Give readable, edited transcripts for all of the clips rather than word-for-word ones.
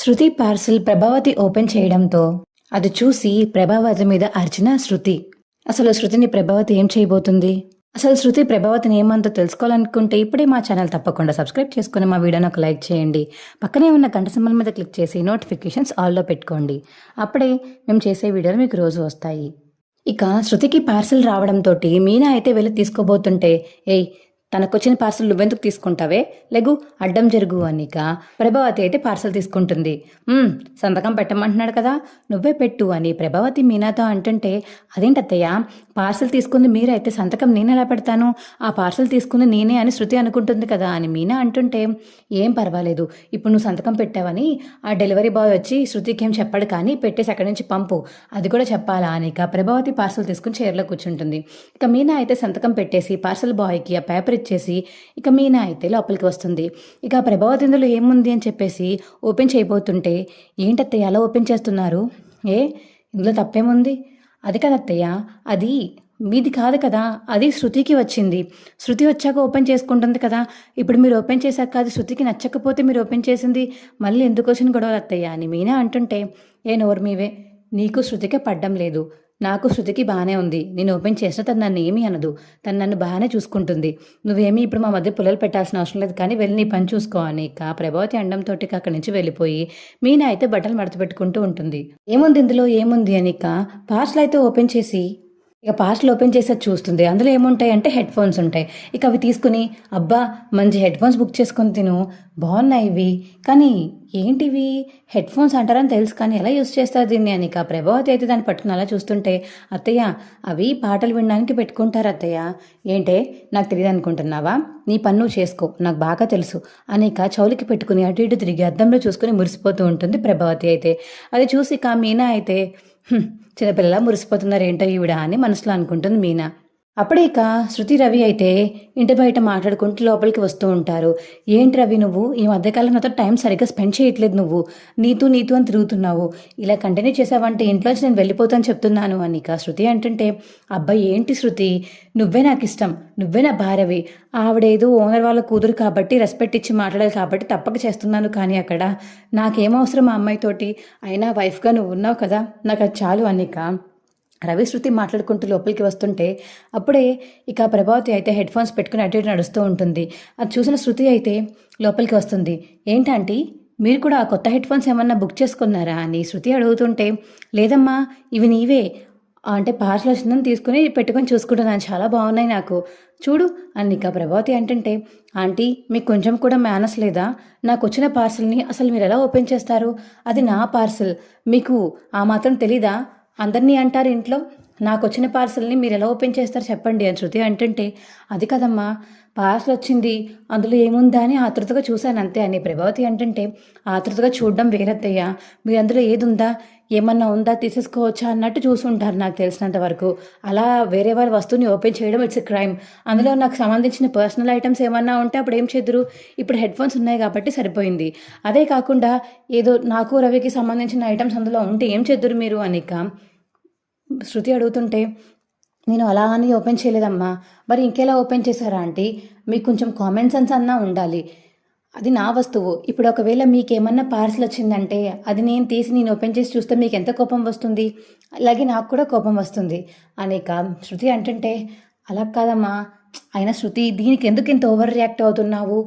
శృతి parcel Prabhavati open చేయడంతో అది చూసి ప్రభావతి మీద అర్చిన శృతి. అసలు శృతిని ప్రభావతి ఏం చేయబోతుంది? అసలు శృతి ప్రభావతిని ఏమంతో తెలుసుకోవాలనుకుంటే ఇప్పుడే మా ఛానల్ తప్పకుండా సబ్స్క్రైబ్ చేసుకుని మా వీడియోని ఒక లైక్ చేయండి. పక్కనే ఉన్న గంట సింబల్ మీద క్లిక్ చేసి నోటిఫికేషన్స్ ఆల్లో పెట్టుకోండి. అప్పుడే మేము చేసే వీడియోలు మీకు రోజు వస్తాయి. ఇక శృతికి పార్సిల్ రావడంతో మీనా అయితే వెళ్ళి తీసుకోబోతుంటే, ఏయ్ తనకొచ్చిన పార్సల్ నువ్వెందుకు తీసుకుంటావే, లెగు అడ్డం జరుగు అనిక ప్రభావతి అయితే పార్సల్ తీసుకుంటుంది. సంతకం పెట్టమంటున్నాడు కదా, నువ్వే పెట్టు అని ప్రభావతి మీనాతో అంటుంటే, అదేంటత్తయ్య పార్సల్ తీసుకుంది మీరైతే సంతకం నేను ఎలా పెడతాను, ఆ పార్సల్ తీసుకుంది నేనే అని శృతి అనుకుంటుంది కదా అని మీనా అంటుంటే, ఏం పర్వాలేదు ఇప్పుడు నువ్వు సంతకం పెట్టావని ఆ డెలివరీ బాయ్ వచ్చి శృతికి ఏం చెప్పాడు కానీ పెట్టేసి అక్కడి నుంచి పంపు, అది కూడా చెప్పాలా అనిక ప్రభావతి పార్సల్ తీసుకుని చైర్లో కూర్చుంటుంది. ఇక మీనా అయితే సంతకం పెట్టేసి పార్సల్ బాయ్కి ఆ పేపర్ ఇచ్చేసి ఇక మీనా అయితే లోపలికి వస్తుంది. ఇక ప్రభావతి ఇందులో ఏముంది అని చెప్పేసి ఓపెన్ చేయబోతుంటే, ఏంటత్తయ్య అలా ఓపెన్ చేస్తున్నారు, ఇందులో తప్పేముంది, అది కదత్తయ్య అది మీది కాదు కదా, అది శృతికి వచ్చింది, శృతి వచ్చాక ఓపెన్ చేసుకుంటుంది కదా, ఇప్పుడు మీరు ఓపెన్ చేశాక అది శృతికి నచ్చకపోతే మీరు ఓపెన్ చేసింది మళ్ళీ ఎందుకు వచ్చిన గొడవలు అత్తయ్య అని మీనా అంటుంటే, నోరు మీవే, నీకు శృతికే పడ్డం లేదు, నాకు శృతికి బాగానే ఉంది, నేను ఓపెన్ చేసినా తను నన్ను ఏమీ అనదు, తను నన్ను బాగానే చూసుకుంటుంది, నువ్వేమీ ఇప్పుడు మా మధ్య పుల్లలు పెట్టాల్సిన అవసరం లేదు కానీ వెళ్ళి నీ పని చూసుకో అని ఇక ప్రభావతి అండంతో అక్కడి నుంచి వెళ్ళిపోయి మీనా అయితే బట్టలు మడత పెట్టుకుంటూ ఉంటుంది. ఏముంది ఇందులో ఏముంది అని ఇక పార్సల్ అయితే ఓపెన్ చేసి ఇక పార్సల్ ఓపెన్ చేసేది చూస్తుంది. అందులో ఏముంటాయి అంటే హెడ్ ఫోన్స్ ఉంటాయి. ఇక అవి తీసుకుని, అబ్బా మంచి హెడ్ ఫోన్స్ బుక్ చేసుకొని తిను, బాగున్నాయి ఇవి, కానీ ఏంటివి హెడ్ ఫోన్స్ అంటారని తెలుసు కానీ ఎలా యూస్ చేస్తారు దీన్ని అని ఇక ప్రభావతి అయితే దాన్ని పట్టుకుని అలా చూస్తుంటే, అత్తయ్య అవి పాటలు వినడానికి పెట్టుకుంటారు అత్తయ్య, ఏంటే నాకు తెలియదు అనుకుంటున్నావా, నీ పని నువ్వు చేసుకో నాకు బాగా తెలుసు అని ఇక చౌలికి పెట్టుకుని అటు ఇటు తిరిగి అద్దంలో చూసుకుని మురిసిపోతూ ఉంటుంది ప్రభావతి అయితే. అది చూసి ఇక మీనా అయితే చిన్నపిల్లలా మురిసిపోతున్నారు ఏంటో ఈవిడ అని మనసులో అనుకుంటుంది మీనా. అప్పుడే ఇక శృతి రవి అయితే ఇంటి బయట మాట్లాడుకుంటూ లోపలికి వస్తూ ఉంటారు. ఏంటి రవి నువ్వు ఈ మధ్యకాలం నాతో టైం సరిగ్గా స్పెండ్ చేయట్లేదు, నువ్వు నీతూ అని తిరుగుతున్నావు, ఇలా కంటిన్యూ చేసావంటే ఇంట్లోంచి నేను వెళ్ళిపోతాను చెప్తున్నాను అని ఇక శృతి అంటుంటే, అబ్బాయి ఏంటి శృతి, నువ్వే నాకు ఇష్టం, నువ్వే నా భార్యవి, ఆవిడేదో ఓనర్ వాళ్ళ కూతురు కాబట్టి రెస్పెక్ట్ ఇచ్చి మాట్లాడాలి కాబట్టి తప్పక చేస్తున్నాను, కానీ అక్కడ నాకేమవసరం ఆ అమ్మాయితోటి, అయినా వైఫ్గా నువ్వు ఉన్నావు కదా నాకు అది చాలు అనిక రవి శృతి మాట్లాడుకుంటూ లోపలికి వస్తుంటే, అప్పుడే ఇక ప్రభావతి అయితే హెడ్ ఫోన్స్ పెట్టుకుని అటు ఇటు నడుస్తూ ఉంటుంది. అది చూసిన శృతి అయితే లోపలికి వస్తుంది. ఏంటంటే మీరు కూడా కొత్త హెడ్ ఫోన్స్ ఏమన్నా బుక్ చేసుకున్నారా అని శృతి అడుగుతుంటే, లేదమ్మా ఇవి నీవే అంటే పార్సల్ వచ్చిందని తీసుకుని పెట్టుకొని చూసుకుంటున్నాను, చాలా బాగున్నాయి నాకు చూడు అని ఇక ప్రభావతి అంటుంటే, ఆంటీ మీకు కొంచెం కూడా మేనస్ లేదా, నాకు వచ్చిన పార్సల్ని అసలు మీరు ఎలా ఓపెన్ చేస్తారు, అది నా పార్సల్, మీకు ఆ మాత్రం తెలీదా, అందరినీ అంటారు ఇంట్లో, నాకు వచ్చిన పార్సల్ని మీరు ఎలా ఓపెన్ చేస్తారు చెప్పండి అని శృతి అంటుంటే, అది కదమ్మా పార్సల్ వచ్చింది అందులో ఏముందా అని ఆతృతగా చూశాను అంతే అని ప్రభావతి అంటుంటే, ఆతృతగా చూడడం వేరత్తయ్య, మీరు అందులో ఏది ఉందా ఏమన్నా ఉందా తీసేసుకోవచ్చా అన్నట్టు చూసుంటారు నాకు తెలిసినంత వరకు, అలా వేరే వారి వస్తువుని ఓపెన్ చేయడం ఇట్స్ క్రైమ్, అందులో నాకు సంబంధించిన పర్సనల్ ఐటమ్స్ ఏమన్నా ఉంటే అప్పుడు ఏం చేద్దరు, ఇప్పుడు హెడ్ ఫోన్స్ ఉన్నాయి కాబట్టి సరిపోయింది, అదే కాకుండా ఏదో నాకు రవికి సంబంధించిన ఐటమ్స్ అందులో ఉంటే ఏం చేద్దరు మీరు అనిక శృతి అడుగుతుంటే, నేను అలా అని ఓపెన్ చేయలేదమ్మా, మరి ఇంకెలా ఓపెన్ చేశారా ఆంటీ, మీకు కొంచెం కామన్ సెన్స్ అన్నా ఉండాలి, అది నా వస్తువు, ఇప్పుడు ఒకవేళ మీకేమన్నా పార్సల్ వచ్చిందంటే అది నేను ఓపెన్ చేసి చూస్తే మీకు ఎంత కోపం వస్తుంది, అలాగే నాకు కూడా కోపం వస్తుంది అనేక శృతి అంటుంటే, అలా కాదమ్మా, అయినా శృతి దీనికి ఎందుకు ఇంత ఓవర్ రియాక్ట్ అవుతున్నావు,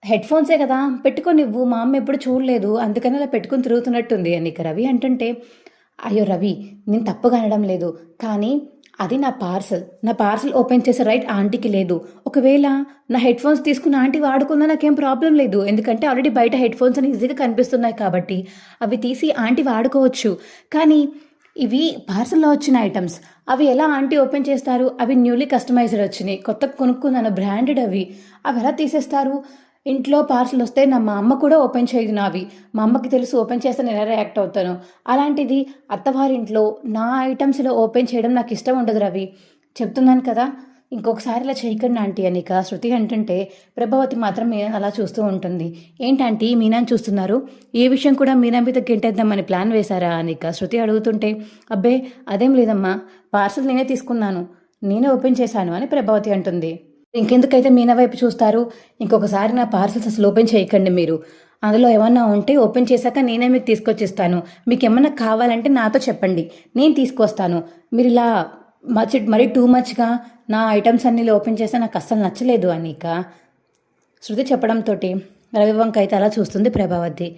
హెడ్ ఫోన్సే కదా పెట్టుకోనివ్వు, మా అమ్మ ఎప్పుడు చూడలేదు అందుకని అలా పెట్టుకుని తిరుగుతున్నట్టుంది అని ఇక రవి అంటుంటే, అయ్యో రవి నేను తప్పుగా అనడం లేదు, కానీ అది నా పార్సల్ ఓపెన్ చేసే రైట్ ఆంటీకి లేదు, ఒకవేళ నా హెడ్ ఫోన్స్ తీసుకున్న ఆంటీ వాడుకున్నా నాకేం ప్రాబ్లం లేదు, ఎందుకంటే ఆల్రెడీ బయట హెడ్ ఫోన్స్ అని ఈజీగా కనిపిస్తున్నాయి కాబట్టి అవి తీసి ఆంటీ వాడుకోవచ్చు, కానీ ఇవి పార్సల్లో వచ్చిన ఐటమ్స్ అవి ఎలా ఆంటీ ఓపెన్ చేస్తారు, అవి న్యూలీ కస్టమైజ్డ్ వచ్చినాయి, కొత్తగా కొనుక్కున్నాను బ్రాండెడ్, అవి ఎలా తీసేస్తారు, ఇంట్లో పార్సల్ వస్తే మా అమ్మ కూడా ఓపెన్ చేయదు నావి, మా అమ్మకి తెలుసు ఓపెన్ చేస్తే నేను ఎలా రియాక్ట్ అవుతాను, అలాంటిది అత్తవారింట్లో నా ఐటమ్స్లో ఓపెన్ చేయడం నాకు ఇష్టం ఉండదు రవి, చెప్తున్నాను కదా ఇంకొకసారి ఇలా చేయకండి ఆంటీ అనిక శృతి అంటుంటే, ప్రభావతి మాత్రం మీనా అలా చూస్తూ ఉంటుంది. ఏంటంటీ మీనాని చూస్తున్నారు, ఏ విషయం కూడా మీనా మీద గెంటేద్దామని ప్లాన్ వేశారా అనిక శృతి అడుగుతుంటే, అబ్బే అదేం లేదమ్మా, పార్సల్ నేనే తీసుకున్నాను, నేనే ఓపెన్ చేశాను అని ప్రభావతి అంటుంది. ఇంకెందుకైతే మీనా వైపు చూస్తారు, ఇంకొకసారి నా పార్సల్స్ అసలు ఓపెన్ చేయకండి మీరు అందులో ఏమన్నా ఉంటే ఓపెన్ చేశాక నేనే మీకు తీసుకొచ్చిస్తాను. మీకు ఏమన్నా కావాలంటే నాతో చెప్పండి, నేను తీసుకొస్తాను. మీరు ఇలా మరీ టూ మచ్గా నా ఐటమ్స్ అన్నీ ఓపెన్ చేస్తే నాకు అస్సలు నచ్చలేదు అనిక శృతి చెప్పడంతో రవి వంక అయితే అలా చూస్తుంది ప్రభావతి.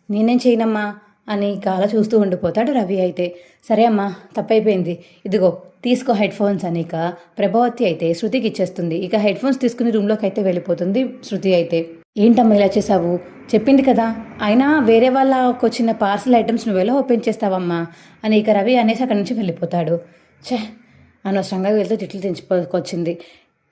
నేనేం చేయనమ్మా అని ఇక అలా చూస్తూ ఉండిపోతాడు రవి అయితే. సరే అమ్మా, తప్పైపోయింది, ఇదిగో తీసుకో హెడ్ ఫోన్స్ అని ఇక ప్రభావతి అయితే శృతికి ఇచ్చేస్తుంది. ఇక హెడ్ ఫోన్స్ తీసుకుని రూమ్లోకి అయితే వెళ్ళిపోతుంది శృతి అయితే. ఏంటమ్మా ఇలా చేసావు, చెప్పింది కదా, అయినా వేరే వాళ్ళకు వచ్చిన పార్సల్ ఐటమ్స్ నువ్వు ఎలా ఓపెన్ చేస్తావమ్మా అని ఇక రవి అనేసి అక్కడి నుంచి వెళ్ళిపోతాడు. ఛే, అనవసరంగా వెళ్తూ తిట్లు తెంచుకొచ్చింది.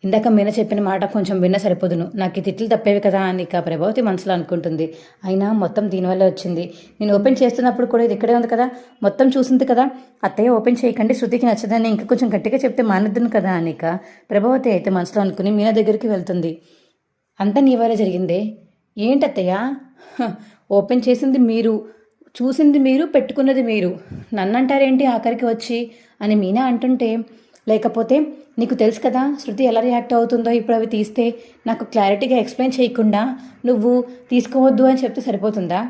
ఇందాక మీన చెప్పిన మాట కొంచెం విన్న సరిపోదును, నాకు ఈ తిట్లు తప్పేవి కదా అని ఇక ప్రభావతి మనసులో అనుకుంటుంది. అయినా మొత్తం దీనివల్లే వచ్చింది. నేను ఓపెన్ చేస్తున్నప్పుడు కూడా ఇది ఇక్కడే ఉంది కదా, మొత్తం చూసింది కదా, అత్తయ్య ఓపెన్ చేయకండి, శృతికి నచ్చదని ఇంకా కొంచెం గట్టిగా చెప్తే మానేద్దును కదా అని ఇక ప్రభావతి అయితే మనసులో అనుకుని మీనా దగ్గరికి వెళ్తుంది. అంతా నీ వల్ల జరిగిందే, ఏంటత్తయ్య, ఓపెన్ చేసింది మీరు, చూసింది మీరు, పెట్టుకున్నది మీరు, నన్నంటారేంటి ఆఖరికి వచ్చి అని మీనా అంటుంటే, లేకపోతే నీకు తెలుసు కదా శృతి ఎలా రియాక్ట్ అవుతుందో ఇప్పుడు అవి తీస్తే, నాకు క్లారిటీగా ఎక్స్ప్లెయిన్ చేయకుండా నువ్వు తీసుకోవద్దు అని చెప్తే సరిపోతుందా?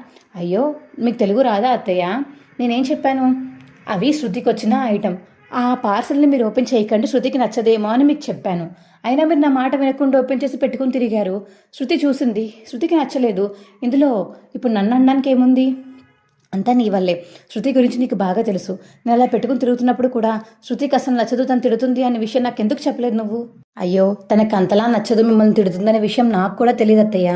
అయ్యో, మీకు తెలుగు రాదా అత్తయ్య? నేనేం చెప్పాను, అవి శృతికి వచ్చిన ఐటమ్, ఆ పార్సల్ని మీరు ఓపెన్ చేయకండి, శృతికి నచ్చదేమో అని మీకు చెప్పాను. అయినా మీరు నా మాట వినకుండా ఓపెన్ చేసి పెట్టుకుని తిరిగారు. శృతి చూసింది, శృతికి నచ్చలేదు, ఇందులో ఇప్పుడు నన్ను అనడానికి ఏముంది? అంతా నీ వల్లే. శృతి గురించి నీకు బాగా తెలుసు. నేను అలా పెట్టుకుని తిరుగుతున్నప్పుడు కూడా శృతికి అసలు నచ్చదు, తను తిడుతుంది అనే విషయం నాకు ఎందుకు చెప్పలేదు నువ్వు? అయ్యో, తనకు అంతలా నచ్చదు, మిమ్మల్ని తిడుతుందనే విషయం నాకు కూడా తెలియదు అత్తయ్య.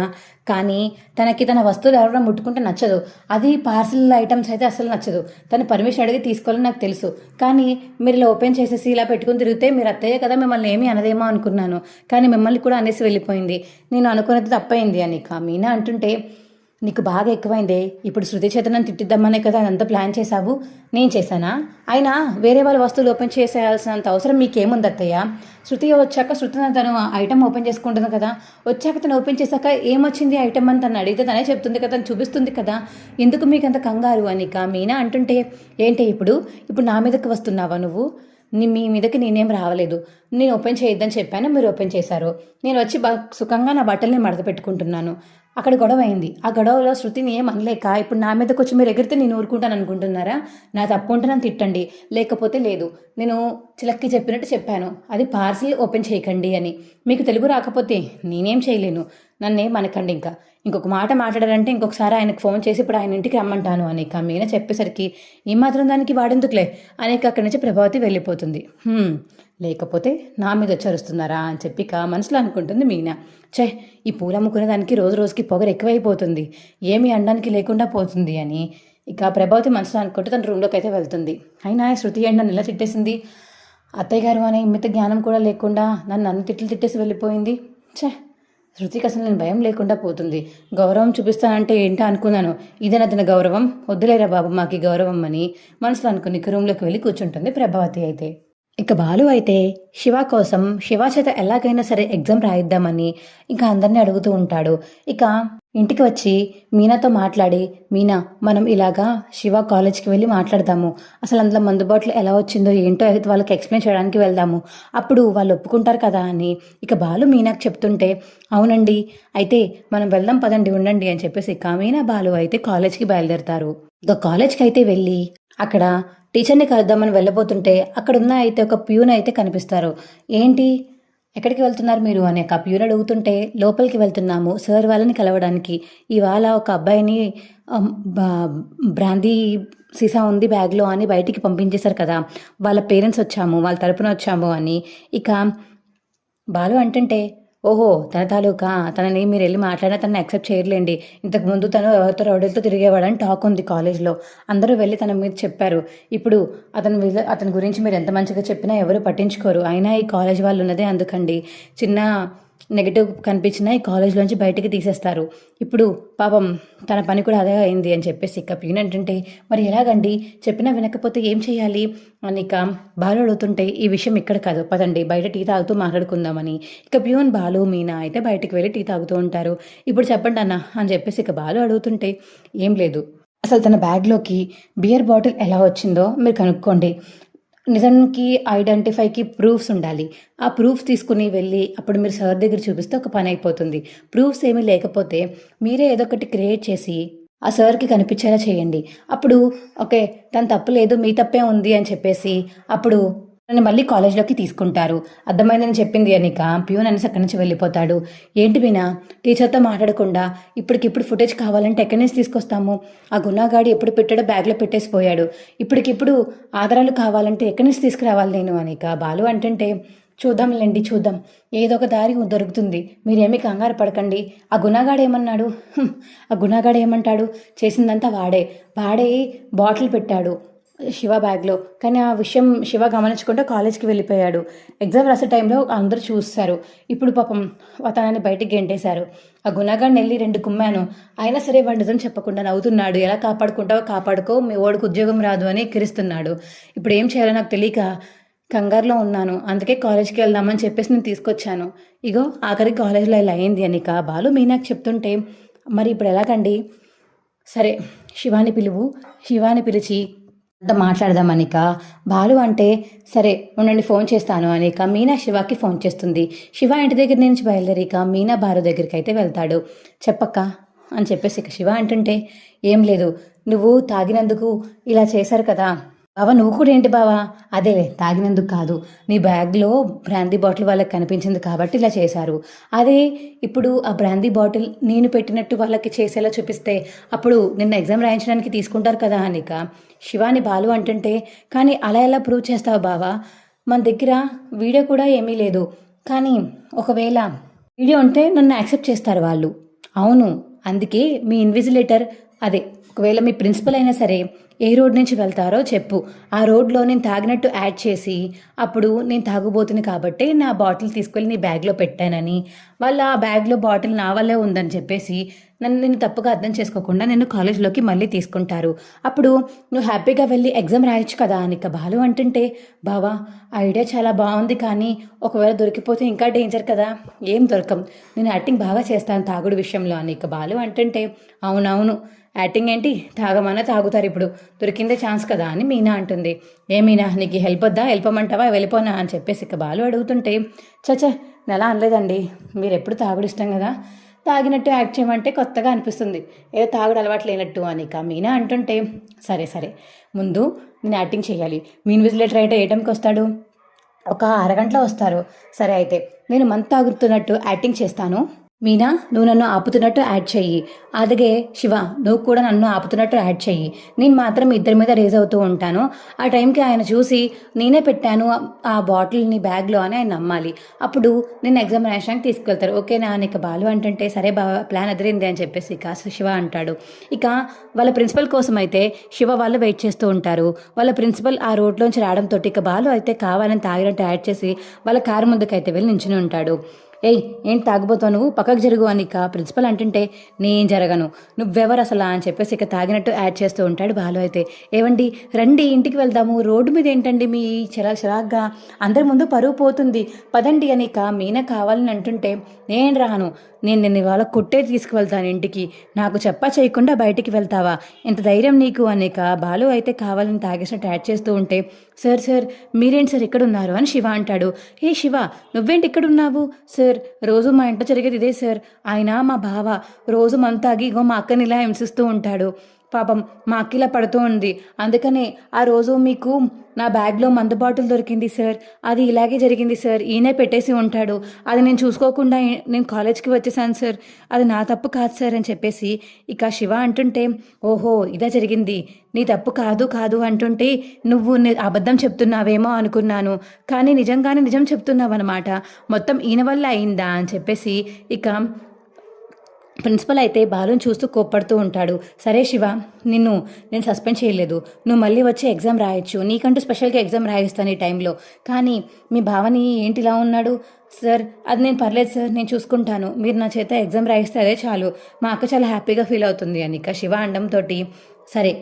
కానీ తనకి తన వస్తువులు ఎవరైనా ముట్టుకుంటే నచ్చదు, అది పార్సిల్ ఐటమ్స్ అయితే అసలు నచ్చదు. తను పర్మిషన్ అడిగి తీసుకోవాలని నాకు తెలుసు. కానీ మీరు ఇలా ఓపెన్ చేసేసి ఇలా పెట్టుకుని తిరిగితే మీరు అత్తయ్య కదా, మిమ్మల్ని ఏమీ అనదేమో అనుకున్నాను. కానీ మిమ్మల్ని కూడా అనేసి వెళ్ళిపోయింది. నేను అనుకున్నది తప్పైంది అని మీనా అంటుంటే, నీకు బాగా ఎక్కువైందే, ఇప్పుడు శృతి చేత నన్ను తిట్టిద్దామనే కదా అంత ప్లాన్ చేశావు, నేను చేశానా? అయినా వేరే వాళ్ళ వస్తువులు ఓపెన్ చేసేయాల్సినంత అవసరం మీకేముంది అత్తయ్య? శృతి వచ్చాక శృతి తను ఐటమ్ ఓపెన్ చేసుకుంటుంది కదా, వచ్చాక తను ఓపెన్ చేశాక ఏమొచ్చింది ఐటమ్ అని తను అడిగితే తనే చెప్తుంది కదా, చూపిస్తుంది కదా, ఎందుకు మీకు అంత కంగారు అని మీనా అంటుంటే, ఏంటి ఇప్పుడు నా మీదకి వస్తున్నావా నువ్వు? మీ మీదకి నేనేం రావలేదు, నేను ఓపెన్ చేయొద్దని చెప్పాను, మీరు ఓపెన్ చేశారు. నేను వచ్చి సుఖంగా నా బట్టల్ని మడత పెట్టుకుంటున్నాను. అక్కడ గొడవ అయింది. ఆ గొడవలో శృతిని ఏం అనలేక ఇప్పుడు నా మీదకి వచ్చి మీరు ఎగిరితే నేను ఊరుకుంటాను అనుకుంటున్నారా? నా తప్పు ఉంటే నన్ను తిట్టండి, లేకపోతే లేదు. నేను చిలక్కి చెప్పినట్టు చెప్పాను, అది పార్సిల్ ఓపెన్ చేయకండి అని. మీకు తెలుగు రాకపోతే నేనేం చేయలేను, నన్నేం అనకండి. ఇంకొక మాట మాట్లాడారంటే ఇంకొకసారి ఆయనకు ఫోన్ చేసి ఇప్పుడు ఆయన ఇంటికి రమ్మంటాను అని మీనా చెప్పేసరికి, ఏమాత్రం దానికి వాడెందుకులే అని అక్కడి నుంచి ప్రభావతి వెళ్ళిపోతుంది. లేకపోతే నా మీద వచ్చి అరుస్తున్నారా అని చెప్పి మనసులో అనుకుంటుంది మీనా. ఛే, ఈ పూలు అమ్ముకునే దానికి రోజు రోజుకి పొగరు ఎక్కువైపోతుంది, ఏమీ అనడానికి లేకుండా పోతుంది అని ప్రభావతి మనసులో అనుకుంటే తన రూమ్లోకి అయితే వెళ్తుంది. అయినా శృతి అండి నన్ను ఇలా తిట్టేసింది, అత్తయ్య గారు అనే మిగత జ్ఞానం కూడా లేకుండా నన్ను తిట్లు తిట్టేసి వెళ్ళిపోయింది. ఛే, శృతికి అసలు నేను భయం లేకుండా పోతుంది. గౌరవం చూపిస్తానంటే ఏంటో అనుకున్నాను, ఇదేనా తన గౌరవం? వద్దులేరా బాబు మాకు ఈ గౌరవం అని మనసులో అనుకుని రూమ్లోకి వెళ్ళి కూర్చుంటుంది ప్రభావతి అయితే. బాలు అయితే శివ కోసం శివ చేత ఎలాగైనా సరే ఎగ్జామ్ రాయిద్దామని అందరినీ అడుగుతూ ఉంటాడు. ఇంటికి వచ్చి మీనాతో మాట్లాడి, మీనా మనం ఇలాగా శివ కాలేజ్కి వెళ్ళి మాట్లాడదాము, అసలు అందులో మందు బాటిల్ ఎలా వచ్చిందో ఏంటో వాళ్ళకి ఎక్స్ప్లెయిన్ చేయడానికి వెళ్దాము, అప్పుడు వాళ్ళు ఒప్పుకుంటారు కదా అని బాలు మీనాకు చెప్తుంటే, అవునండి అయితే మనం వెళ్దాం పదండి ఉండండి అని చెప్పేసి మీనా బాలు అయితే కాలేజ్కి బయలుదేరుతారు. కాలేజ్కి అయితే వెళ్ళి అక్కడ టీచర్ని కలుద్దామని వెళ్ళబోతుంటే అక్కడున్న అయితే ఒక ప్యూన్ అయితే కనిపిస్తారు. ఏంటి, ఎక్కడికి వెళ్తున్నారు మీరు అని ప్యూన్ అడుగుతుంటే, లోపలికి వెళ్తున్నాము సార్ వాళ్ళని కలవడానికి, ఇవాళ ఒక అబ్బాయిని బ్రాందీ సీసా ఉంది బ్యాగ్లో అని బయటికి పంపించేశారు కదా, వాళ్ళ పేరెంట్స్ వచ్చాము, వాళ్ళ తరపున వచ్చాము అని బాలు అంటుంటే, ఓహో తన తాలూకా, తనని మీరు వెళ్ళి మాట్లాడినా తనని యాక్సెప్ట్ చేయలేండి, ఇంతకుముందు తను ఎవరితో రౌడీలతో తిరిగేవాడని టాక్ ఉంది కాలేజ్లో, అందరూ వెళ్ళి తన మీద చెప్పారు, ఇప్పుడు అతని గురించి మీరు ఎంత మంచిగా చెప్పినా ఎవరు పట్టించుకోరు, అయినా ఈ కాలేజ్ వాళ్ళు ఉన్నదే అందుకండి, చిన్న నెగిటివ్ కనిపించినా ఈ కాలేజ్లోంచి బయటికి తీసేస్తారు, ఇప్పుడు పాపం తన పని కూడా అదే అయింది అని చెప్పేసి ప్యూన్ ఏంటంటే, మరి ఎలాగండి, చెప్పినా వినకపోతే ఏం చేయాలి అని బాలు అడుగుతుంటే, ఈ విషయం ఇక్కడ కాదు పదండి బయట టీ తాగుతూ మాట్లాడుకుందామని ప్యూన్ బాలు మీనా అయితే బయటికి వెళ్ళి టీ తాగుతూ ఉంటారు. ఇప్పుడు చెప్పండి అన్న అని చెప్పేసి బాలు అడుగుతుంటే, ఏం లేదు, అసలు తన బ్యాగ్లోకి బియర్ బాటిల్ ఎలా వచ్చిందో మీరు కనుక్కోండి, నిజానికి ఐడెంటిఫైకి ప్రూఫ్స్ ఉండాలి. ఆ ప్రూఫ్స్ తీసుకుని వెళ్ళి అప్పుడు మీరు సార్ దగ్గర చూపిస్తే ఒక పని అయిపోతుంది. ప్రూఫ్స్ ఏమీ లేకపోతే మీరే ఏదో ఒకటి క్రియేట్ చేసి ఆ సార్‌కి కనిపించేలా చేయండి. అప్పుడు ఓకే. తను తప్పు లేదు, మీ తప్పే ఉంది అని చెప్పేసి అప్పుడు నన్ను మళ్ళీ కాలేజ్‌లోకి తీసుకుంటారు. అర్థమైందని చెప్పింది అనిక ప్యూన్ అనేసి అక్కడి నుంచి వెళ్ళిపోతాడు. ఏంటి మీనా టీచర్‌తో మాట్లాడకుండా ఇప్పటికిప్పుడు ఫుటేజ్ కావాలంటే ఎక్కడి నుంచి తీసుకొస్తాము? ఆ గున్నాగాడు ఎప్పుడు పెట్టాడో బ్యాగ్‌లో పెట్టేసి పోయాడు. ఇప్పటికిప్పుడు ఆధారాలు కావాలంటే ఎక్కడి నుంచి తీసుకురావాలి నేను అనిక. బాలు అంటుంటే చూద్దాంలెండి చూద్దాం. ఏదో ఒక దారి దొరుకుతుంది. మీరేమీ కంగారు పడకండి. ఆ గుణగాడు ఏమన్నాడు? ఆ గుణగాడు ఏమంటాడు? చేసిందంతా వాడే. వాడే బాటిల్ పెట్టాడు శివ బ్యాగ్లో. కానీ ఆ విషయం శివ గమనించకుండా కాలేజ్కి వెళ్ళిపోయాడు. ఎగ్జామ్ రాసే టైంలో అందరూ చూస్తారు. ఇప్పుడు పాపం తనని బయటికి గెంటేశారు. ఆ గుణగాడిని వెళ్ళి 2 కుమ్మాను. అయినా సరే వాడు నిజం చెప్పకుండా నవ్వుతున్నాడు. ఎలా కాపాడుకుంటావో కాపాడుకో, మీ వాడికి ఉద్యోగం రాదు అని ఎక్కిరిస్తున్నాడు. ఇప్పుడు ఏం చేయాలో నాకు తెలియక కంగారులో ఉన్నాను. అందుకే కాలేజ్కి వెళ్దామని చెప్పేసి నేను తీసుకొచ్చాను. ఇగో ఆఖరి కాలేజ్లో ఇలా అయింది అనిక. బాలు మీనాకి చెప్తుంటే మరి ఇప్పుడు ఎలాగండి? సరే శివాని పిలువు. శివాని పిలిచి అంత మాట్లాడదాం అనిక. బాలు అంటే సరే ఉండండి ఫోన్ చేస్తాను అనిక. మీనా శివాకి ఫోన్ చేస్తుంది. శివ ఇంటి దగ్గర నుంచి బయలుదేరిక మీనా బారు దగ్గరికి అయితే వెళ్తాడు. చెప్పక్క అని చెప్పేసి ఇక శివ అంటుంటే ఏం లేదు, నువ్వు తాగినందుకు ఇలా చేశారు కదా బావా. నువ్వు కూడా ఏంటి బావా? అదేలే తాగినందుకు కాదు, నీ బ్యాగ్లో బ్రాందీ బాటిల్ వాళ్ళకి కనిపించింది కాబట్టి ఇలా చేశారు. అదే ఇప్పుడు ఆ బ్రాందీ బాటిల్ నేను పెట్టినట్టు వాళ్ళకి చేసేలా చూపిస్తే అప్పుడు నిన్న ఎగ్జామ్ రాయించడానికి తీసుకుంటారు కదా అనిక. శివాని బాలు అంటుంటే కానీ అలా ఎలా ప్రూవ్ చేస్తావు బావా? మన దగ్గర వీడియో కూడా ఏమీ లేదు. కానీ ఒకవేళ వీడియో ఉంటే నన్ను యాక్సెప్ట్ చేస్తారు వాళ్ళు. అవును, అందుకే మీ ఇన్విజిలేటర్ అదే ఒకవేళ మీ ప్రిన్సిపల్ అయినా సరే ఏ రోడ్ నుంచి వెళ్తారో చెప్పు. ఆ రోడ్లో నేను తాగినట్టు యాడ్ చేసి అప్పుడు నేను తాగుబోతుని కాబట్టి నా బాటిల్ తీసుకెళ్ళి నీ బ్యాగ్లో పెట్టానని, వాళ్ళు ఆ బ్యాగ్లో బాటిల్ నా వల్లే ఉందని చెప్పేసి నేను తప్పుగా అర్థం చేసుకోకుండా నేను కాలేజ్లోకి మళ్ళీ తీసుకుంటారు. అప్పుడు నువ్వు హ్యాపీగా వెళ్ళి ఎగ్జామ్ రాయొచ్చు కదా అనిక. బాలు అంటుంటే బావా ఐడియా చాలా బాగుంది, కానీ ఒకవేళ దొరికిపోతే ఇంకా డేంజర్ కదా. ఏం దొరకం, నేను యాక్టింగ్ బాగా చేస్తాను తాగుడు విషయంలో అనిక. బాలు అంటుంటే అవునవును యాక్టింగ్ ఏంటి, తాగమన్నా తాగుతారు ఇప్పుడు, దొరికిందే ఛాన్స్ కదా అని మీనా అంటుంది. ఏ మీనా నీకు హెల్ప్ వద్దా, వెళ్ళిపోమంటావా, వెళ్ళిపోనా అని చెప్పేసి ఇక బాలు అడుగుతుంటే చచ్చా నెల అనలేదండి, మీరు ఎప్పుడు తాగుడు ఇష్టం కదా, తాగినట్టు యాక్ట్ చేయమంటే కొత్తగా అనిపిస్తుంది, ఏదో తాగుడు అలవాటు లేనట్టు అనిక. మీనా అంటుంటే సరే సరే ముందు నేను యాక్టింగ్ చేయాలి. మీ ఇన్విజిలేటర్ అయితే ఏ టైంకి వస్తాడు? ఒక అరగంటలో వస్తారు. సరే అయితే నేను మంత్ తాగుతున్నట్టు యాక్టింగ్ చేస్తాను. మీనా నువ్వు నన్ను ఆపుతున్నట్టు యాడ్ చెయ్యి. అలాగే శివ నువ్వు కూడా నన్ను ఆపుతున్నట్టు యాడ్ చెయ్యి. నేను మాత్రం ఇద్దరి మీద రేజ్ అవుతూ ఉంటాను. ఆ టైంకి ఆయన చూసి నేనే పెట్టాను ఆ బాటిల్ని బ్యాగ్లో అని ఆయన నమ్మాలి. అప్పుడు నేను ఎగ్జామ్ రాయడానికి తీసుకెళ్తారు. ఓకేనా అని ఇక బాలు అంటుంటే సరే ప్లాన్ అదిరింది అని చెప్పేసి ఇక శివ అంటాడు. ఇక వాళ్ళ ప్రిన్సిపల్ కోసం అయితే శివ వాళ్ళు వెయిట్ చేస్తూ ఉంటారు. వాళ్ళ ప్రిన్సిపల్ ఆ రోడ్లోంచి రావడంతో ఇక బాలు అయితే కావాలని తాగినట్టు యాడ్ చేసి వాళ్ళ కారు ముందుకైతే వెళ్ళి నించుని ఉంటాడు. ఏయ్ ఏంటి తాగిపోతావు నువ్వు, పక్కకు జరుగు అని ఇక ప్రిన్సిపల్ అంటుంటే నేను జరగను, నువ్వెవరు అసలు అని చెప్పేసి ఇక తాగినట్టు యాడ్ చేస్తూ ఉంటాడు. బాలు అయితే ఏవండి రండి ఇంటికి వెళ్దాము, రోడ్డు మీద ఏంటండి మీ చిరాగ్గా, అందరి ముందు పరువు పోతుంది, పదండి అని ఇక మీనా కావాలని అంటుంటే నేను రాను, నేను ఇవాళ కొట్టే తీసుకువెళ్తాను ఇంటికి, నాకు చెప్పా చేయకుండా బయటికి వెళ్తావా, ఎంత ధైర్యం నీకు అనేక. బాలు అయితే కావాలని తాగేసినట్టు యాడ్ చేస్తూ ఉంటే సార్ సార్ మీరేంటి సార్ ఇక్కడ ఉన్నారు అని శివ అంటాడు. ఏ శివ నువ్వేంటి ఇక్కడ ఉన్నావు? సార్ రోజు మా ఇంట్లో జరిగేది ఇదే సార్, ఆయన మా బావ రోజు మంతాగి ఇగో మా అక్కని ఇలా హింసిస్తూ ఉంటాడు, పాపం మా అక్క ఇలా పడుతూ ఉంది, అందుకనే ఆ రోజు మీకు నా బ్యాగ్లో మందు బాటిల్ దొరికింది సార్, అది ఇలాగే జరిగింది సార్, ఈయనే పెట్టేసి ఉంటాడు, అది నేను చూసుకోకుండా నేను కాలేజ్కి వచ్చేసాను సార్, అది నా తప్పు కాదు సార్ అని చెప్పేసి ఇక శివ అంటుంటే ఓహో ఇదా జరిగింది, నీ తప్పు కాదు కాదు అంటుంటే నువ్వు అబద్ధం చెప్తున్నావేమో అనుకున్నాను, కానీ నిజంగానే నిజం చెప్తున్నావు అనమాట, మొత్తం ఈయన వల్ల అయిందా అని చెప్పేసి ఇక ప్రిన్సిపల్ అయితే బాలుని చూస్తూ కోప్పడుతూ ఉంటాడు. సరే శివ నేను సస్పెండ్ చేయలేదు, నువ్వు మళ్ళీ వచ్చి ఎగ్జామ్ రాయొచ్చు, నీకంటూ స్పెషల్గా ఎగ్జామ్ రాయిస్తాను ఈ టైంలో, కానీ మీ భావని ఏంటి ఇలా ఉన్నాడు? సార్ అది నేను పర్లేదు సార్ నేను చూసుకుంటాను, మీరు నా చేత ఎగ్జామ్ రాయిస్తే అదే చాలు, మా అక్క చాలా హ్యాపీగా ఫీల్ అవుతుంది అని ఇక శివ అండంతో సరే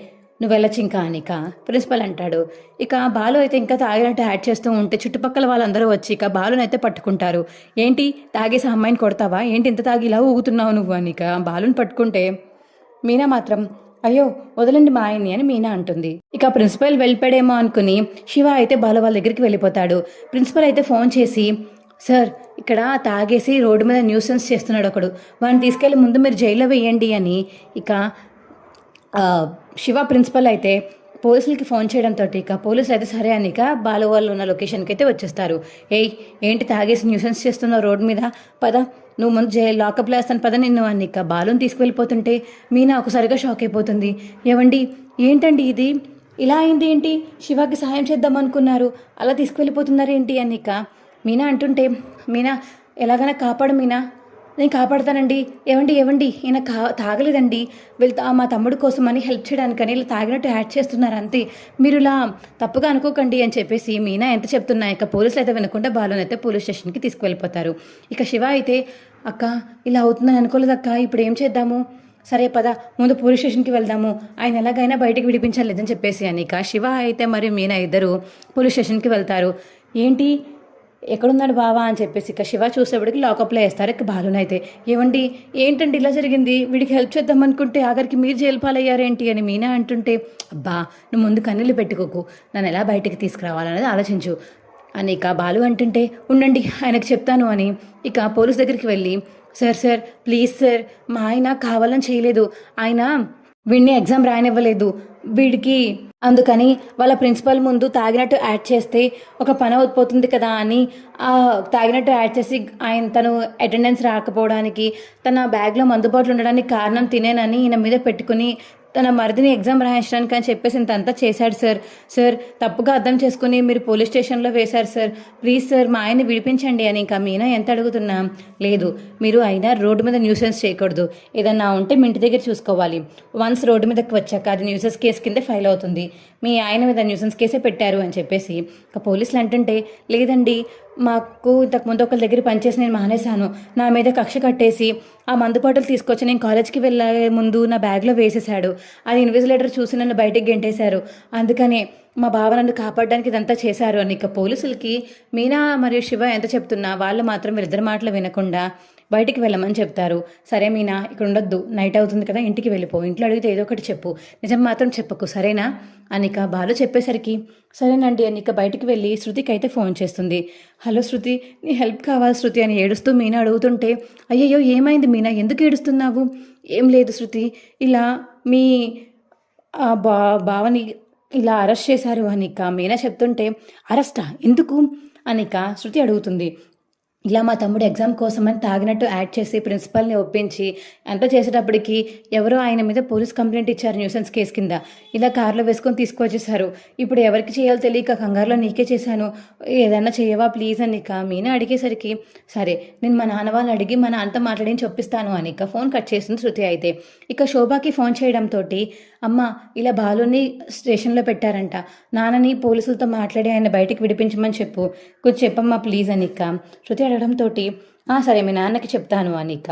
నువ్వు వెళ్ళొచ్చు ఇంకా అనిక ప్రిన్సిపల్ అంటాడు. ఇక బాలు అయితే ఇంకా తాగినట్టు యాడ్ చేస్తూ ఉంటే చుట్టుపక్కల వాళ్ళందరూ వచ్చి ఇక బాలునైతే పట్టుకుంటారు. ఏంటి తాగేసి అమ్మాయిని కొడతావా ఏంటి, ఇంత తాగి ఇలా ఊగుతున్నావు నువ్వు అనిక బాలుని పట్టుకుంటే మీనా మాత్రం అయ్యో వదలండి మా ఆయన్ని అని మీనా అంటుంది. ఇక ప్రిన్సిపల్ వెళ్ళిపోయాడేమో అనుకుని శివ అయితే బాలు వాళ్ళ దగ్గరికి వెళ్ళిపోతాడు. ప్రిన్సిపల్ అయితే ఫోన్ చేసి, సార్ ఇక్కడ తాగేసి రోడ్డు మీద న్యూసెన్స్ చేస్తున్నాడు ఒకడు, వాడిని తీసుకెళ్ళి ముందు మీరు జైల్లో వేయండి అని ఇక శివ ప్రిన్సిపల్ అయితే పోలీసులకి ఫోన్ చేయడంతో ఇక పోలీసులు అయితే సరే అని ఇక బాలు వాళ్ళు ఉన్న లొకేషన్కి అయితే వచ్చేస్తారు. ఏంటి తాగేసి న్యూసెన్స్ చేస్తున్నావు రోడ్డు మీద, పద నువ్వు ముందు లాకప్లో వేస్తాను పద నిన్ను అని ఇక బాలుని తీసుకువెళ్ళిపోతుంటే మీనా ఒకసారిగా షాక్ అయిపోతుంది. ఏవండి ఏంటండి ఇది, ఇలా అయింది ఏంటి, శివాకి సహాయం చేద్దాం అనుకున్నారు అలా తీసుకువెళ్ళిపోతున్నారు ఏంటి అని ఇక మీనా అంటుంటే, మీనా ఎలాగైనా కాపాడు మీనా, నేను కాపాడతానండి. ఏవండి ఈయన తాగలేదండి, వీళ్ళు మా తమ్ముడు కోసం అని హెల్ప్ చేయడానికని ఇలా తాగినట్టు యాడ్ చేస్తున్నారు అంతే, మీరు ఇలా తప్పుగా అనుకోకండి అని చెప్పేసి మీనా ఎంత చెప్తున్నా ఇక పోలీసులు అయితే వినకుండా బాలుని అయితే పోలీస్ స్టేషన్కి తీసుకువెళ్ళిపోతారు. ఇక శివ అయితే అక్క ఇలా అవుతుందని అనుకోలేదు అక్క, ఇప్పుడు ఏం చేద్దాము, సరే పద ముందు పోలీస్ స్టేషన్కి వెళ్దాము, ఆయన ఎలాగైనా బయటికి విడిపించలేదని చెప్పేసి అని ఇక శివ అయితే మరి మీనా ఇద్దరు పోలీస్ స్టేషన్కి వెళ్తారు. ఏంటి ఎక్కడున్నాడు బావా అని చెప్పేసి ఇక శివ చూసేవాడికి లాకప్లో వేస్తారు. ఇక బాలునైతే ఏవండి ఏంటండి ఇలా జరిగింది, వీడికి హెల్ప్ చేద్దాం అనుకుంటే ఆఖరికి మీరు జైలు పాలయ్యారేంటి అని మీనా అంటుంటే, అబ్బా నువ్వు ముందు కన్నీళ్ళు పెట్టుకోకు, నన్ను ఎలా బయటికి తీసుకురావాలనేది ఆలోచించు అని ఇక బాలు అంటుంటే, ఉండండి ఆయనకు చెప్తాను అని ఇక పోలీస్ దగ్గరికి వెళ్ళి, సార్ ప్లీజ్ సార్, మా ఆయన కావాలని చేయలేదు, ఆయన వీడిని ఎగ్జామ్ రాయనివ్వలేదు, వీడికి అందుకని వాళ్ళ ప్రిన్సిపల్ ముందు తాగినట్టు యాడ్ చేస్తే ఒక పని అయిపోతుంది కదా అని తాగినట్టు యాడ్ చేసి తను అటెండెన్స్ రాకపోవడానికి తన బ్యాగ్లో మందు బాటిల్ ఉండడానికి కారణం తినేనని ఈయన మీద పెట్టుకుని తన మరిదిని ఎగ్జామ్ రాయించడానికి అని చెప్పేసి ఇంతంతా చేశాడు సార్ తప్పుగా అర్థం చేసుకుని మీరు పోలీస్ స్టేషన్లో వేశారు సార్, ప్లీజ్ సార్ మా ఆయన్ని విడిపించండి అని ఇంకా మీనా ఎంత అడుగుతున్నా, లేదు మీరు అయినా రోడ్డు మీద న్యూసెన్స్ చేయకూడదు, ఏదన్నా ఉంటే మీ ఇంటి దగ్గర చూసుకోవాలి, వన్స్ రోడ్డు మీదకి వచ్చాక అది న్యూసెన్స్ కేసు కింద ఫైల్ అవుతుంది, మీ ఆయన మీద న్యూసెన్స్ కేసే పెట్టారు అని చెప్పేసి ఇక పోలీసులు అంటుంటే, లేదండి మాకు ఇంతకుముందు ఒకరి దగ్గర పనిచేసి నేను మానేశాను, నా మీద కక్ష కట్టేసి ఆ మందు బాటలు తీసుకొచ్చి నేను కాలేజ్కి వెళ్ళే ముందు నా బ్యాగ్లో వేసేశాడు, అది ఇన్విజిలేటర్ చూసి నన్ను బయటికి గెంటేశారు, అందుకనే మా బావ నన్ను కాపాడడానికి ఇదంతా చేశారు అని ఇక పోలీసులకి మీనా మరియు శివ ఎంత చెప్తున్నా వాళ్ళు మాత్రం వీరిద్దరి మాటలు వినకుండా బయటికి వెళ్ళమని చెప్తారు. సరే మీనా ఇక్కడ ఉండొద్దు, నైట్ అవుతుంది కదా, ఇంటికి వెళ్ళిపో, ఇంట్లో అడిగితే ఏదో ఒకటి చెప్పు, నిజం మాత్రం చెప్పకు సరేనా అనిక బాలు చెప్పేసరికి సరేనండి అనిక బయటికి వెళ్ళి శృతికి అయితే ఫోన్ చేస్తుంది. హలో శృతి, నీ హెల్ప్ కావాలి శృతి అని ఏడుస్తూ మీనా అడుగుతుంటే, అయ్యయ్యో ఏమైంది మీనా, ఎందుకు ఏడుస్తున్నావు, ఏం లేదు శృతి, ఇలా మీ బావని ఇలా అరెస్ట్ చేశారు అనిక మీనా చెప్తుంటే, అరెస్టా ఎందుకు అనిక శృతి అడుగుతుంది. ఇలా మా తమ్ముడు ఎగ్జామ్ కోసమని తాగినట్టు యాడ్ చేసి ప్రిన్సిపల్ని ఒప్పించి అంతా చేసేటప్పటికి ఎవరో ఆయన మీద పోలీస్ కంప్లైంట్ ఇచ్చారు న్యూసెన్స్ కేసు కింద, ఇలా కార్లో వేసుకొని తీసుకొచ్చేసారు, ఇప్పుడు ఎవరికి చేయాలో తెలియక కంగారులో నీకే చేశాను, ఏదన్నా చేయవా ప్లీజ్ అనిక మీనా అడిగేసరికి, సరే నేను మా నాన్న వాళ్ళని అడిగి మా నాన్నతో మాట్లాడి చొప్పిస్తాను అనిక ఫోన్ కట్ చేసింది శృతి. అయితే ఇక శోభాకి ఫోన్ చేయడంతో, అమ్మ ఇలా బాలుని స్టేషన్లో పెట్టారంట, నాన్నని పోలీసులతో మాట్లాడి ఆయన బయటికి విడిపించమని చెప్పు, కొంచెం చెప్పమ్మా ప్లీజ్ అనిక శృతి అడగడంతో, సరే మీ నాన్నకి చెప్తాను అనిక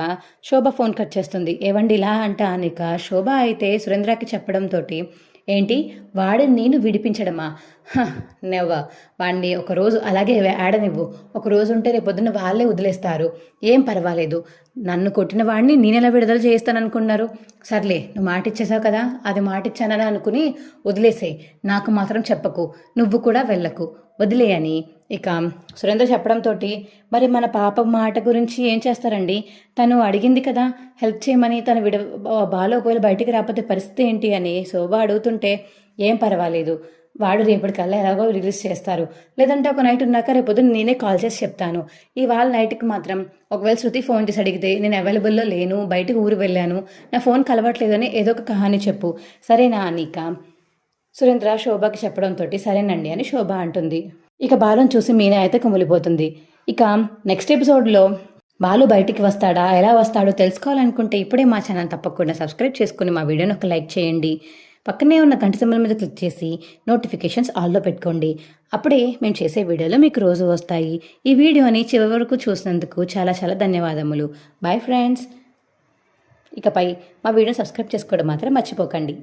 శోభ ఫోన్ కట్ చేస్తుంది. ఏవండి ఇలా అంట అనిక శోభ అయితే సురేంద్రకి చెప్పడంతో, ఏంటి వాడిని నేను విడిపించడమా, నెవ్వ, వాడిని ఒకరోజు అలాగే ఆడనివ్వు, ఒకరోజు ఉంటే రేపొద్దున వాళ్ళే వదిలేస్తారు, ఏం పర్వాలేదు, నన్ను కొట్టిన వాడిని నేనెలా విడుదల చేస్తాననుకున్నారు, సర్లే నువ్వు మాట ఇచ్చేసావు కదా, అది మాట ఇచ్చానని అనుకుని వదిలేసేయి, నాకు మాత్రం చెప్పకు, నువ్వు కూడా వెళ్ళకు, వదిలేయని ఇక సురేంద్ర చెప్పడంతో, మరి మన పాప మాట గురించి ఏం చేస్తారండి, తను అడిగింది కదా హెల్ప్ చేయమని, తను బాలు ఒకవేళ బయటికి రాకపోతే పరిస్థితి ఏంటి అని శోభ అడుగుతుంటే, ఏం పర్వాలేదు, వాడు రేపటికల్లా ఎలాగో రిలీజ్ చేస్తారు, లేదంటే ఒక నైట్ ఉన్నాక రేపొద్దున నేనే కాల్ చేసి చెప్తాను, ఇవాళ నైట్కి మాత్రం ఒకవేళ శృతి ఫోన్ చేసి అడిగితే నేను అవైలబుల్లో లేను, బయటకు ఊరు వెళ్ళాను, నా ఫోన్ కలవట్లేదని ఏదో ఒక కహాని చెప్పు, సరేనా అనిక సురేంద్ర శోభకి చెప్పడంతో సరేనండి అని శోభ అంటుంది. ఇక బాలుని చూసి మీనా అయితే కుమిలిపోతుంది. ఇక నెక్స్ట్ ఎపిసోడ్లో బాలు బయటికి వస్తాడా, ఎలా వస్తాడో తెలుసుకోవాలనుకుంటే ఇప్పుడే మా ఛానల్ తప్పకుండా సబ్స్క్రైబ్ చేసుకుని మా వీడియోని ఒక లైక్ చేయండి, పక్కనే ఉన్న గంట సింబల్ మీద క్లిక్ చేసి నోటిఫికేషన్స్ ఆల్లో పెట్టుకోండి, అప్పుడే మేము చేసే వీడియోలు మీకు రోజు వస్తాయి. ఈ వీడియోని చివరి వరకు చూసినందుకు చాలా చాలా ధన్యవాదములు. Bye friends. ఇకపై మా వీడియోని సబ్స్క్రైబ్ చేసుకోవడం మాత్రం మర్చిపోకండి.